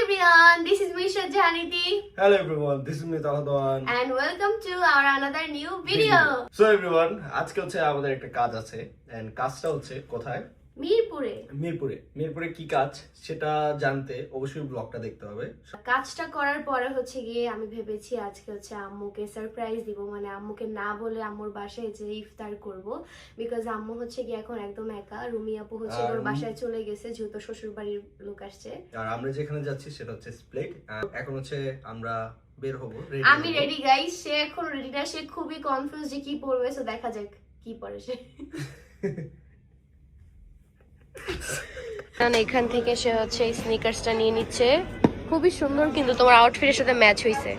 everyone, this is Misha Janiti. Hello everyone, this is Mitahadwan. And welcome to our another new video. So everyone, আজকে হচ্ছে আমাদের একটা কাজ আছে and কাজটা হচ্ছে কোথায়? মিরপুরে কি কাজ সেটা জানতে অবশ্যই ব্লগটা দেখতে হবে। কাজটা করার পরে হচ্ছে গিয়ে আমি ভেবেছি আজকে হচ্ছে আম্মুকে সারপ্রাইজ দিব, মানে আম্মুকে না বলে আম্মুর বাসায় যে ইফতার করব, বিকজ আম্মু হচ্ছে গিয়ে এখন একদম একা। রুমি আপু হচ্ছে ওর বাসায় চলে গেছে যেহেতু শ্বশুর বাড়ির লোক আসছে। আর আমরা যেখানে যাচ্ছি সেটা হচ্ছে স্প্লেট। এখন হচ্ছে আমরা বের হব। আমি রেডি গাইস, সে এখন রেডি না, সে খুবই কনফিউজ যে কি পরবে, সো দেখা যাক কি পরে সে। এখান থেকে সে হচ্ছে স্নিকার্সটা নিয়ে নিচ্ছে, খুবই সুন্দর কিন্তু তোমার আউটফিটের সাথে ম্যাচ হইছে।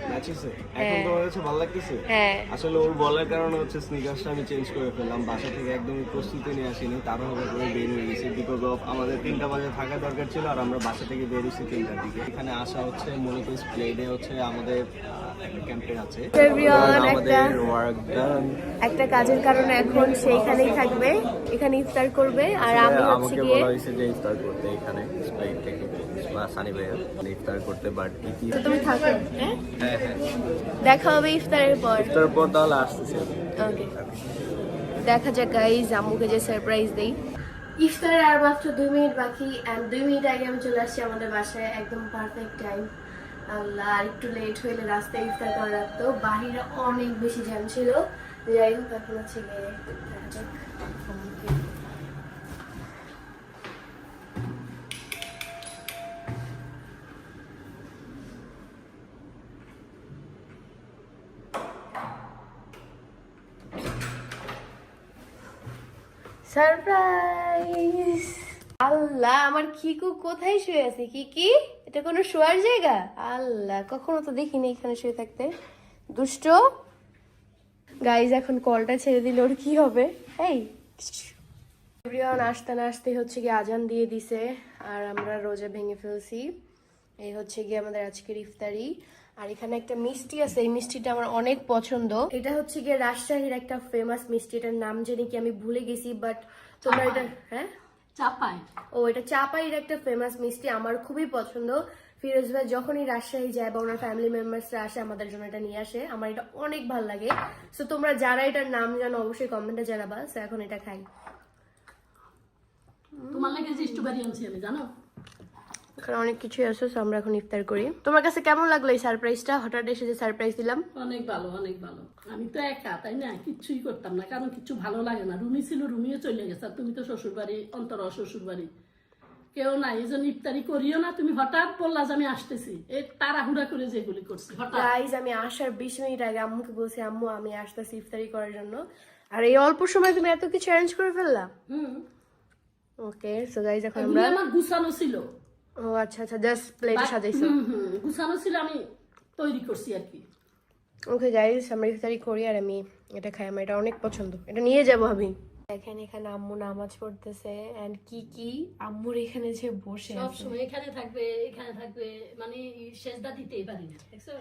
এখন তোমার কাছে ভালো লাগতেছে? হ্যাঁ, আসলে ওর বলার কারণে হচ্ছে স্নিকার্সটা আমি চেঞ্জ করে ফেললাম। বাসা থেকে একদমই প্রস্তুতি নিয়ে আসিনি, তাড়াহুড়ো করে বের হয়ে গেছি বিকজ অফ আমাদের 3টা বাজে থাকা দরকার ছিল আর আমরা বাসা থেকে বের হয়েছি 3টার দিকে। এখানে আসা হচ্ছে মূলত প্লেডে হচ্ছে আমাদের একটা ক্যাম্পেইন আছে। একটা কাজের কারণে এখন সেইখানেই থাকবে, এখানে ইফতার করবে আর আমি হচ্ছে আমাকে গিয়ে বলা হয়েছে যে ইফতার করতে এখানে স্প্লেড থেকে সানি ভাইয়া ইফতার করতে। বাট তো তুমি থাকো, হ্যাঁ হ্যাঁ দেখা হবে ইফতারের পর। ইফতারের পর তাহলে আসতেছে। ওকে, দেখা যাক গাইস আম্মুকে যে সারপ্রাইজ দেই। ইফতারের আর মাত্র 2 মিনিট বাকি, এন্ড 2 মিনিট আগে আমি চলে আসছি আমাদের বাসায়, একদম পারফেক্ট টাইম। আল্লাহ, আর একটু লেট হইলে রাস্তায় ইফতার করা রাখতো, বাহিরে অনেক বেশি জ্যাম ছিল। যাই হোক, এখন হচ্ছে গিয়ে দেখা যাক আম্মুকে। সারপ্রাইজ! আল্লাহ, আমার কিকু কোথায় শুয়ে আছে? কি এটা কোনো শোয়ার জায়গা? আল্লাহ, কখনো তো দেখিনি এখানে শুয়ে থাকতে। দুষ্ট গাইজ, এখন কলটা ছেড়ে দিলে ওর কি হবে? এই এভরিওয়ান, আসতে না আসতে হচ্ছে গিয়ে আজান দিয়ে দিছে আর আমরা রোজা ভেঙে ফেলছি। এই হচ্ছে গিয়ে আমাদের আজকের ইফতারি। আর এখানে একটা মিষ্টি আছে, এই মিষ্টিটা আমার অনেক পছন্দ। এটা হচ্ছে গিয়ে রাজশাহীর একটা ফেমাস মিষ্টি, এটার নাম জানি কি আমি ভুলে গেছি, বাট তোমরা এটা হ্যাঁ চাপাই, ও এটা চাপাইয়ের একটা ফেমাস মিষ্টি, আমার খুবই পছন্দ। ফিরোজ ভাই যখনই রাজশাহী যায় বা ওনার ফ্যামিলি মেম্বার্সরা আসে আমাদের জন্য এটা নিয়ে আসে, আমার এটা অনেক ভালো লাগে। সো তোমরা যারা এটার নাম জানো অবশ্যই কমেন্টে জানাবা। সো এখন এটা খাই। তোমার লাগে যে স্ট্রবেরি আনছি আমি, জানো এখানে অনেক কিছুই আছে, সো আমরা এখন ইফতার করি। তোমার কাছে কেমন লাগলো এই সারপ্রাইজটা? হঠাৎ এসে যে সারপ্রাইজ দিলাম। অনেক ভালো, অনেক ভালো। আমি তো একা, তাই না, কিচ্ছুই করতাম না, কারণ কিচ্ছু ভালো লাগে না। রুমি ছিল, রুমিও চলে গেছে, আর তুমি তো শ্বশুর বাড়ি, অন্তর শ্বশুর বাড়ি, কেউ নাই, এই জন্য ইফতারি করিও না। তুমি হঠাৎ বললা যে আমি আসতেছি, এই তাড়াহুড়া করে যেগুলি করছি হঠাৎ। গাইজ, আমি আসার 20 মিনিট আগে আম্মুকে বলছি আম্মু আমি আসতেছি ইফতারি করার জন্য, আর এই অল্প সময় তুমি এত কিছু অ্যারেঞ্জ করে ফেললা। ওকে, সো গাইজ এখন আমরা, আমার গুছানো ছিল। ও আচ্ছা আচ্ছা, জাস্ট প্লেটে সাজাইছো। গুছানো ছিল, আমি তৈরি করছি আর কি। ওকে গাইজ, আমরা ইফতারি করি আর আমি এটা খাই, আমার এটা অনেক পছন্দ, এটা নিয়ে যাবো আমি। দেখেন এখানে আম্মু নামাজ পড়তেছে এন্ড কি আম্মুর এখানে যে বসে সব আছে, সময় এখানে থাকবে, এখানে থাকবে, মানে সেজদা দিতেই পারি না, দেখছো?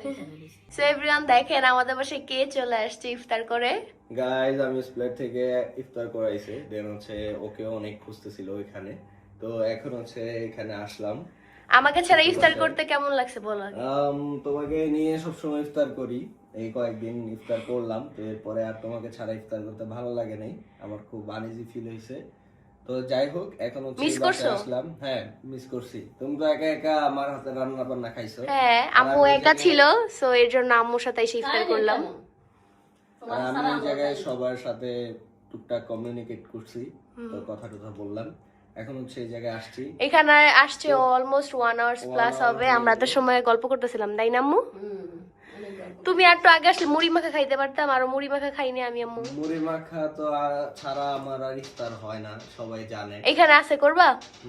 সো এভরিওয়ান, দেখেন আমাদের বাসায় কে চলে আসছে ইফতার করে। গাইজ, আমি স্প্লেট থেকে ইফতার করাইছি, দেন হচ্ছে ওকেও অনেক খুঁজতেছিল এখানে, তো এখন হচ্ছে এখানে আসলাম। আমাকে ছাড়া ইফতার করতে কেমন লাগছে বলো আগে? তোমাকে নিয়ে সবসময় ইফতার করি, এই কয়েকদিন ইফতার করলাম, তো এরপরে আর তোমাকে ছাড়া ইফতার করতে ভালো লাগে নাই, আমার খুব আনইজি ফিল হয়েছে। তো যাই হোক, এখন হচ্ছে বাসায় আসলাম। হ্যাঁ, মিস করছি। তুমি তো একা একা আমার হাতে রান্না বান্না খাইছো। হ্যাঁ, আম্মু একা ছিল, সো এর জন্য আম্মুর সাথে এসে ইফতার করলাম। আর আমি এই জায়গায় সবার সাথে টুকটাক কমিউনিকেট করছি, তো কথা বললাম। এখন হচ্ছে এই জায়গায় আসছি, এখানে আসছে অলমোস্ট 1 আওয়ার্স প্লাস হবে। আমরা তো সময় গল্প করতেছিলাম, তাই না আম্মু? তুমি আর তো আগে আসলে মুড়ি মাখা খাইতে পারতাম, আর মুড়ি মাখা খাইনি আমি আম্মু। মুড়ি মাখা তো ছাড়া আমার আর ইফতার হয় না, সবাই জানে। এখানে আছে করবা?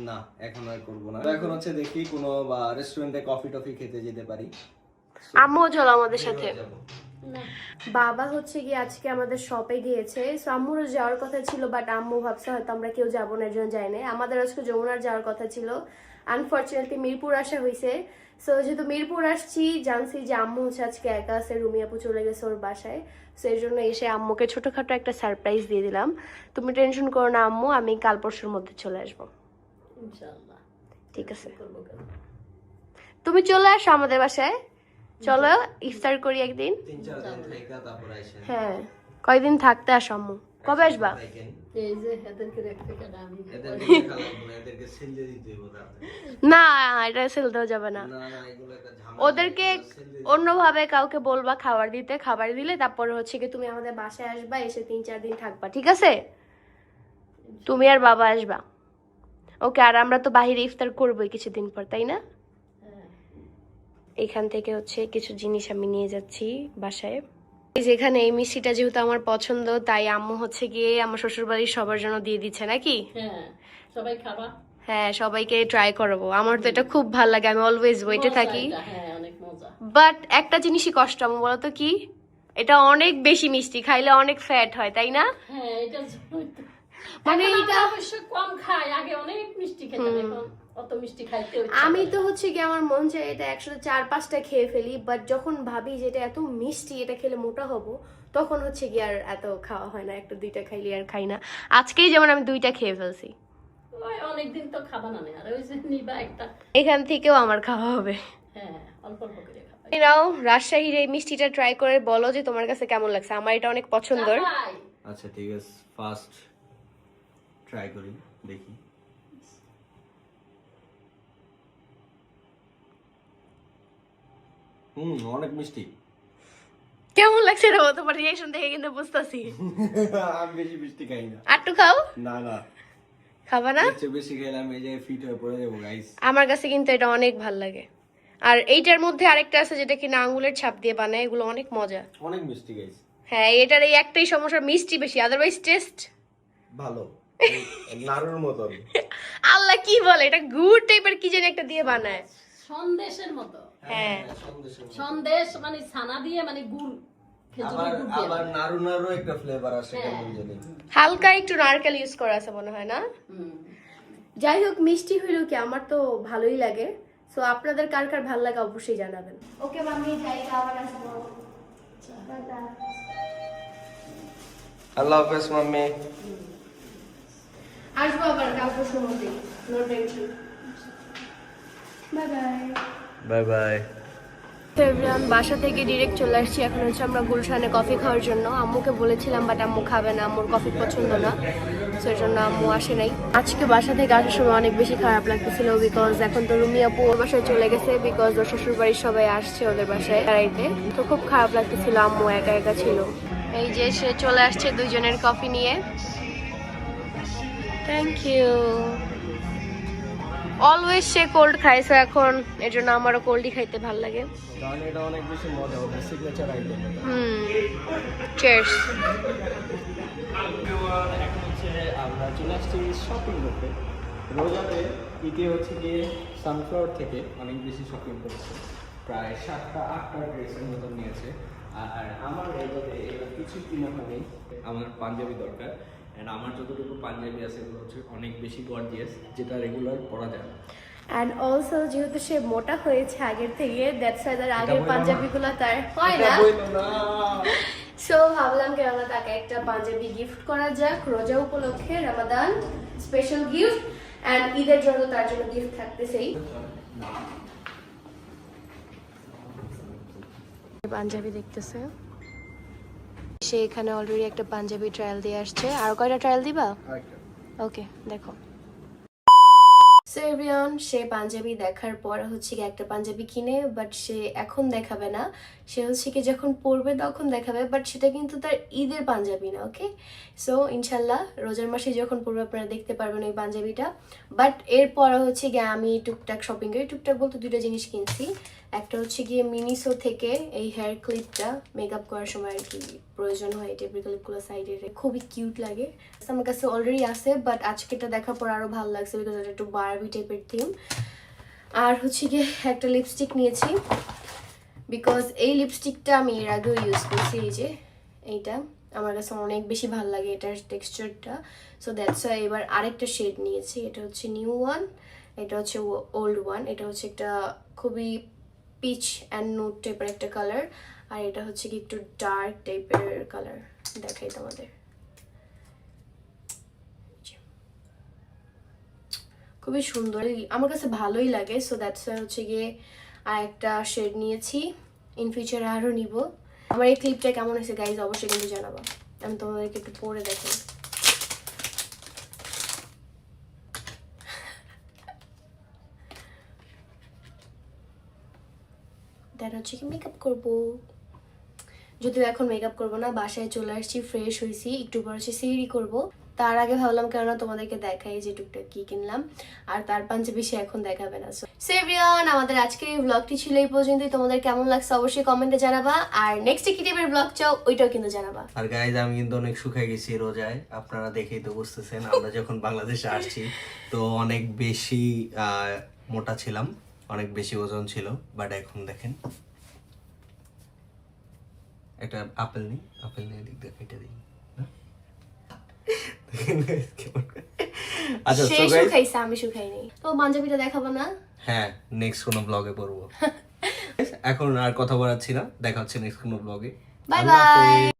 না, এখন আর করবো না। এখন হচ্ছে দেখি কোনো রেস্টুরেন্টে কফি টফি খেতে যেতে পারি। আম্মু চলো আমাদের সাথে। বাবা হচ্ছে গিয়ে আজকে আমাদের শপে গিয়েছে, সো আম্মুরও যাওয়ার কথা ছিল, বাট আম্মু ভাবছে হয়তো আমরা কেউ যাবো না, এর জন্য যাই না। আমাদের আজকে যমুনার যাওয়ার কথা ছিল, আনফরচুনেটলি মিরপুর আসা হয়েছে। সো যেহেতু মিরপুর আসছি, জানছি যে আম্মু হচ্ছে আজকে একা আছে, রুমি আপু চলে গেছে ওর বাসায়, সো এর জন্য এসে আম্মুকে ছোটখাটো একটা সারপ্রাইজ দিয়ে দিলাম। তুমি টেনশন করো না আম্মু, আমি কাল পরশুর মধ্যে চলে আসবো ইনশাআল্লাহ। ঠিক আছে? তুমি চলে আসো আমাদের বাসায়, চলো ইফতার করি একদিন। 3-4 দিন থাইকা তারপর আইসেন। হ্যাঁ, কয়দিন থাকতে আসো আম্মু? কবে আসবা? থাইকেন। এই যে এদেরকে রেখে কেটে আমি এদেরকে খাওয়াবো না, এদেরকে ছেলে দিতে হইব তাড়াতাড়ি। না, এটা সেল দেওয়া যাবে না। না না, এগুলো একটা ঝামেলা। ওদেরকে অন্যভাবে কাউকে বলবা খাবার দিতে, খাবার দিলে তারপর হচ্ছে কি তুমি আমাদের বাসায় আসবা, এসে 3-4 দিন থাকবা, ঠিক আছে? তুমি আর বাবা আসবা, ওকে? আর আমরা তো বাইরে ইফতার করবোই কিছুদিন পর, তাই না? এখান থেকে হচ্ছে কিছু জিনিস আমি নিয়ে যাচ্ছি বাসায়। যেখানে এই মিষ্টিটা যেহেতু আমার পছন্দ, তাই আম্মু হচ্ছে গিয়ে আমার শ্বশুর বাড়ির সবার জন্য দিয়ে দিচ্ছে নাকি? হ্যাঁ, সবাই খাবা। হ্যাঁ, সবাইকে ট্রাই করবো। আমার তো এটা খুব ভালো লাগে, আমি অলওয়েজ ওয়েটে মজা থাকি। এটা, হ্যাঁ অনেক মজা। বাট একটা জিনিসই কষ্ট আম্মু, বলো তো কি? এটা অনেক বেশি মিষ্টি, খাইলে অনেক ফ্যাট হয়, তাই না? হ্যাঁ, এটা জন্যই তো। মানে এখন এটা আমরা অবশ্য কম খাই, আগে অনেক মিষ্টি খেতাম, এখন অত মিষ্টি খাইতে হচ্ছে আমি তো হচ্ছে কি আমার মন চায় এটা একসাথে 4-5টা খেয়ে ফেলি, বাট যখন ভাবি যে এটা এত মিষ্টি, এটা খেলে মোটা হব, তখন হচ্ছে কি আর এত খাওয়া হয় না। 1-2টা খাইলে আর খাই না। আজকেই যেমন আমি 2টা খেয়ে ফেলছি। ওই অনেকদিন তো খাবা না, আর ওই যে নিবা একটা। এখান থেকেও আমার খাওয়া হবে। হ্যাঁ, অল্প অল্প করে খাবা। নাও, রাজশাহীর এই মিষ্টিটা ট্রাই করে বলো যে তোমার কাছে কেমন লাগছে। আমার এটা অনেক পছন্দের। খাই। আচ্ছা ঠিক আছে, ফার্স্ট ট্রাই করি, দেখি। অনেক মিষ্টি। কেমন লাগছে রে? তোমার রিঅ্যাকশন দেখে কিন্তু বুঝতাছি। আমি বেশি মিষ্টি খাই না। আটটু খাও। না না, খাবা না? এর চেয়ে বেশি খেলে আমি এই যে ফিট হয়ে পড়ে যাবো গাইস। আমার কাছে কিন্তু এটা অনেক ভাল লাগে। আর এইটার মধ্যে আরেকটা আছে যেটা কিনা আঙ্গুলের ছাপ দিয়ে বানায়, এগুলো অনেক মজা। অনেক মিষ্টি গাইস। হ্যাঁ, এটার এই একটাই সমস্যা, মিষ্টি বেশি, আদারওয়াইজ টেস্ট ভালো, নাড়ুর মতন। আল্লাহ কি বলে, এটা গুড় টাইপের কি জানি একটা দিয়ে বানায়। সন্দেশের মতো। হ্যাঁ, সন্দেশ মানে ছানা দিয়ে, মানে গুড়, খেজুরের গুড় দিয়ে। আবার নাড়ু নাড়ু একটা ফ্লেভার আসে কেমন জানি। হালকা একটু নারকেল ইউজ করা আছে মনে হয় না? হুম। যাই হোক, মিষ্টি হইলেও কি আমার তো ভালোই লাগে। সো আপনাদের কার কার ভালো লাগে অবশ্যই জানাবেন। ওকে মাম্মি, যাই, আবার আসবো। আল্লাহ হাফেজ মাম্মি। আসবো আবার কাউকে সময়, no tension. Bye bye. Bye bye. বাসা থেকে ডিরেক্ট চলে আসছি। এখন হচ্ছে আমরা গুলশানে কফি খাওয়ার জন্য। আম্মুকে বলেছিলাম বাট আম্মু খাবে না, আম্মুর কফি পছন্দ না, সেই জন্য আম্মু আসে নাই। আজকে বাসা থেকে আসার সময় অনেক বেশি খারাপ লাগতেছিল, বিকজ এখন তো রুমি আপু ওর বাসায় চলে গেছে, বিকজ ওর শ্বশুর বাড়ির সবাই আসছে ওদের বাসায় বেড়াইতে। তো খুব খারাপ লাগতেছিল, আম্মু একা একা ছিল। এই যে সে চলে আসছে দুইজনের কফি নিয়ে। Thank you. অলওয়েজ সে কোল্ড খাইছে এখন, এর জন্য আমারও কোল্ডই খাইতে ভালো লাগে। কারণ এটা অনেক বেশি মজা, ওদের সিগনেচার আইটেম। চিয়ার্স। এখন হচ্ছে আমরা চলে আসছি শপিং করতে। রোজাতে ঈদে হচ্ছে গিয়ে সানফ্লাওয়ার থেকে অনেক বেশি শপিং করেছে, প্রায় 7টা-8টা ড্রেসের মতো নিয়েছে। আর আমার রোজাতে এবার কিছু কিনা হয়নি, আমার পাঞ্জাবি দরকার। অ্যান্ড আমার যতটুকু পাঞ্জাবি আছে এগুলো হচ্ছে অনেক বেশি গর্জিয়াস, যেটা রেগুলার পরা যায় না। অ্যান্ড অলসো যেহেতু সে মোটা হয়েছে আগের থেকে, দ্যাটস ওয়াই তার আগের পাঞ্জাবিগুলো তার হয় না। সো ভাবলাম কি আমরা তাকে একটা পাঞ্জাবি গিফট করা যাক রোজা উপলক্ষে, রমাদান স্পেশাল গিফট, অ্যান্ড ঈদের জন্য তার জন্য গিফট থাকতেছেই। পাঞ্জাবি দেখতেছে সে, এখানে অলরেডি একটা পাঞ্জাবি ট্রায়াল দিয়ে আসছে। আর কয়টা ট্রায়াল দিবা? ওকে, দেখো। সেভিয়ন সে পাঞ্জাবি দেখার পর হচ্ছে কি একটা পাঞ্জাবি কিনে, বাট সে এখন দেখাবে না, সে হচ্ছে কি যখন পরবে তখন দেখাবে, বাট সেটা কিন্তু তার ঈদের পাঞ্জাবি না। ওকে, সো ইনশাল্লাহ রোজার মাসে যখন পরবে আপনারা দেখতে পারবেন ওই পাঞ্জাবিটা। বাট এরপর হচ্ছে গিয়ে আমি টুকটাক শপিং করি। টুকটাক বলতে 2টা জিনিস কিনছি। একটা হচ্ছে গিয়ে মিনিসো থেকে এই হেয়ার ক্লিপটা, মেকআপ করার সময় আর কি প্রয়োজন হয়, টেবিল ক্লিপগুলো সাইডে খুবই কিউট লাগে। আমার কাছে অলরেডি আছে, বাট আজকে এটা দেখার পর আরো ভালো লাগছে, বিকজ এটা একটু বারবি টাইপের থিম। আর হচ্ছে গিয়ে একটা লিপস্টিক নিয়েছি, বিকজ এই লিপস্টিকটা আমি এর আগেও ইউজ করছি। এই যে এইটা আমার কাছে অনেক বেশি ভালো লাগে এটার টেক্সচারটা, সো দ্যাটস ওয়াই এবার আরেকটা শেড নিয়েছি। এটা হচ্ছে নিউ ওয়ান, এটা হচ্ছে ওল্ড ওয়ান। এটা হচ্ছে একটা খুবই পিচ অ্যান্ড নুড টাইপের একটা কালার, আর এটা হচ্ছে কি একটু ডার্ক টাইপের কালার। দেখাই তোমাদের, খুবই সুন্দর, আমার কাছে ভালোই লাগে। সো দ্যাটস ওয়াই হচ্ছে গিয়ে আর একটা শেড নিয়েছি, ইন ফিউচারে আরও নিব। আমার এই ক্লিপটা কেমন হয়েছে গাইজ অবশ্যই কিন্তু জানাবো। আমি তোমাদেরকে একটু পরে দেখি। দেন হচ্ছে কি মেকআপ করবো, যদিও এখন মেকআপ করবো না, বাসায় চলে আসছি, ফ্রেশ হয়েছি, একটু পর হচ্ছে সিঁড়ি করবো। তার আগে ভাবলাম কেননা তোমাদেরকে দেখাই যে টুকটাক কি কিনলাম, আর তার পাঞ্জাবি সে এখন দেখাবে না। সো এভরিওয়ান, আমাদের আজকের এই ব্লগটি ছিল এই পর্যন্তই। তোমাদের কেমন লাগছে অবশ্যই কমেন্টে জানাবা, আর নেক্সট কি টাইপের ব্লগ চাও ওইটাও কিন্তু জানাবা। আর গাইজ আমি কিন্তু অনেক শুকাই গেছি রোজায়, আপনারা দেখেই তো বুঝতেছেন। আমরা যখন বাংলাদেশে আসছি তো অনেক বেশি মোটা ছিলাম, অনেক বেশি ওজন ছিল, বাট এখন দেখেন। একটা আপেল নিয়ে দিক দেখ, এটা দিই। আচ্ছা সে তো গাইজ, শুকাইছে, আমি শুকাইনি। তো পাঞ্জাবিটা দেখাবো না? হ্যাঁ নেক্সট কোনো ব্লগে পড়বো। এখন আর কথা বলাচ্ছি না, দেখা হচ্ছে নেক্সট কোনো ব্লগে। Bye bye.